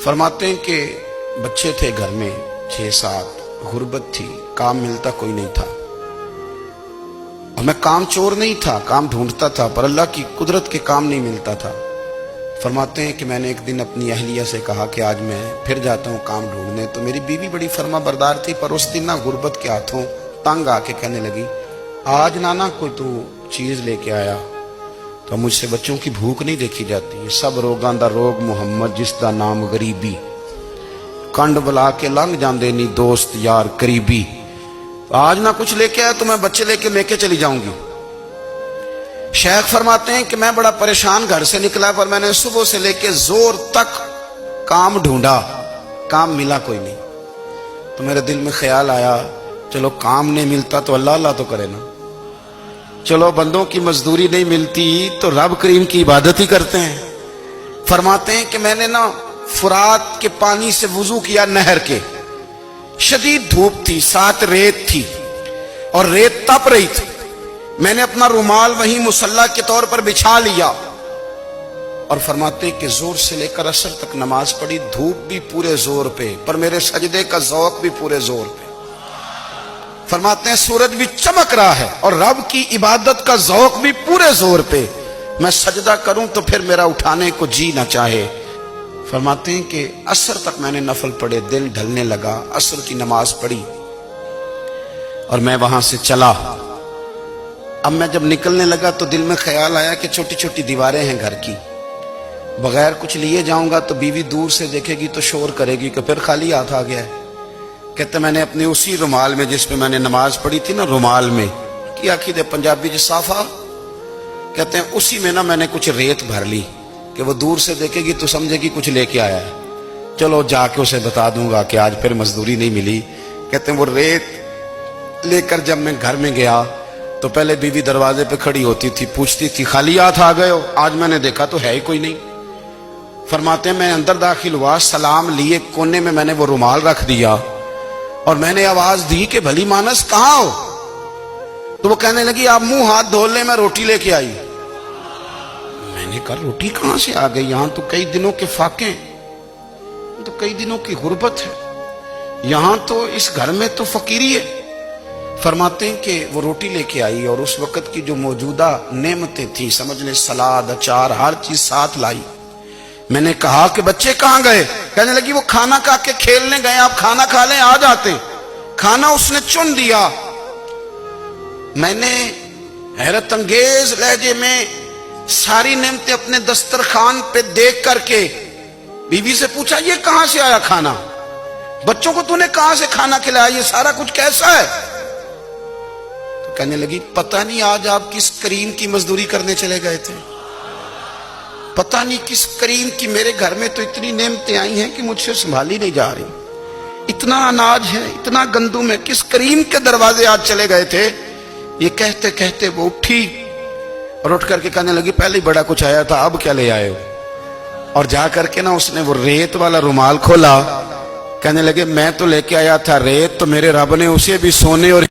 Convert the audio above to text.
फरमाते हैं कि बच्चे थे घर में 6-7, गुर्बत थी, काम मिलता कोई नहीं था और मैं काम चोर नहीं था, काम ढूंढता था, पर अल्लाह की कुदरत के काम नहीं मिलता था। फरमाते हैं कि मैंने एक दिन अपनी अहलिया से कहा कि आज मैं फिर जाता हूँ काम ढूंढने। तो मेरी बीवी बड़ी फर्मा बरदार थी, पर उस दिन ना गुर्बत के हाथों तंग आके कहने लगी, आज नाना कोई तू चीज लेके आया। तो मुझसे बच्चों की भूख नहीं देखी जाती। सब रोगां दा रोग मुहम्मद जिसदा नाम गरीबी, कंड बुला के लंघ जांदे नी दोस्त यार करीबी। आज ना कुछ लेके आया तो मैं बच्चे लेके चली जाऊंगी। शेख फरमाते हैं कि मैं बड़ा परेशान घर से निकला, पर मैंने सुबह से लेके जोर तक काम ढूंढा, काम मिला कोई नहीं। तो मेरे दिल में ख्याल आया, चलो काम नहीं मिलता तो अल्लाह अल्लाह तो करे ना, चलो बंदों की मजदूरी नहीं मिलती तो रब करीम की इबादत ही करते हैं। फरमाते हैं कि मैंने ना फुरात के पानी से वुजू किया, नहर के। शदीद धूप थी, साथ रेत थी और रेत तप रही थी। मैंने अपना रुमाल वहीं मुसल्ला के तौर पर बिछा लिया और फरमाते हैं कि जोर से लेकर असर तक नमाज पढ़ी। धूप भी पूरे जोर पे, पर मेरे सजदे का ज़ौक़ भी पूरे जोर पे। फरमाते हैं सूरज भी चमक रहा है और रब की इबादत का ज़ौक़ भी पूरे जोर पे। मैं सजदा करूं तो फिर मेरा उठाने को जी ना चाहे। फरमाते हैं कि असर तक मैंने नफल पढ़े, दिन ढलने लगा, असर की नमाज पढ़ी और मैं वहां से चला। अब मैं जब निकलने लगा तो दिल में ख्याल आया कि छोटी छोटी दीवारें हैं घर की, बगैर कुछ लिए जाऊंगा तो बीवी दूर से देखेगी तो शोर करेगी कि फिर खाली हाथ आ गया है। कहते मैंने अपने उसी रुमाल में जिसमें मैंने नमाज पढ़ी थी ना, रुमाल में की आखिर पंजाबी जो साफा कहते हैं, उसी में ना मैंने कुछ रेत भर ली कि वो दूर से देखेगी तो समझेगी कुछ लेके आया है। चलो जाके उसे बता दूंगा कि आज फिर मजदूरी नहीं मिली। कहते हैं वो रेत लेकर जब मैं घर में गया तो पहले बीवी दरवाजे पे खड़ी होती थी, पूछती थी खाली हाथ आ गए हो? आज मैंने देखा तो है ही कोई नहीं। फरमाते हैं मैं अंदर दाखिल हुआ, सलाम लिए, कोने में मैंने वो रुमाल रख दिया और मैंने आवाज दी कि भली मानस कहाँ हो? तो वो कहने लगी आप मुंह हाथ धो ले, मैं रोटी लेके आई। मैंने कहा रोटी कहां से आ गई? यहां तो कई दिनों के फाके, तो कई दिनों की गुर्बत है, यहां तो इस घर में तो फकीरी है। फरमाते हैं कि वो रोटी लेके आई और उस वक्त की जो मौजूदा नेमतें थी, समझ लें सलाद, अचार, हर चीज साथ लाई। मैंने कहा कि बच्चे कहां गए? कहने लगी वो खाना खा के खेलने गए, आप खाना खा लें आ जाते। खाना उसने चुन दिया। मैंने हैरत अंगेज लहजे में सारी नेमतें अपने दस्तरखान पे देख करके बीवी से पूछा ये कहां से आया खाना? बच्चों को तूने कहां से खाना खिलाया? ये सारा कुछ कैसा है? तो कहने लगी पता नहीं आज आप किस करीम की मजदूरी करने चले गए थे, पता नहीं किस करीम की। मेरे घर में तो इतनी नेमतें आई हैं कि मुझसे संभाली नहीं जा रही। इतना अनाज है, इतना गंदुम है, किस करीम के दरवाजे आज चले गए थे? ये कहते कहते वो उठी और उठ करके कहने लगी पहले ही बड़ा कुछ आया था, अब क्या ले आए हो? और जा करके ना उसने वो रेत वाला रुमाल खोला। कहने लगे मैं तो लेके आया था रेत, तो मेरे रब ने उसे भी सोने और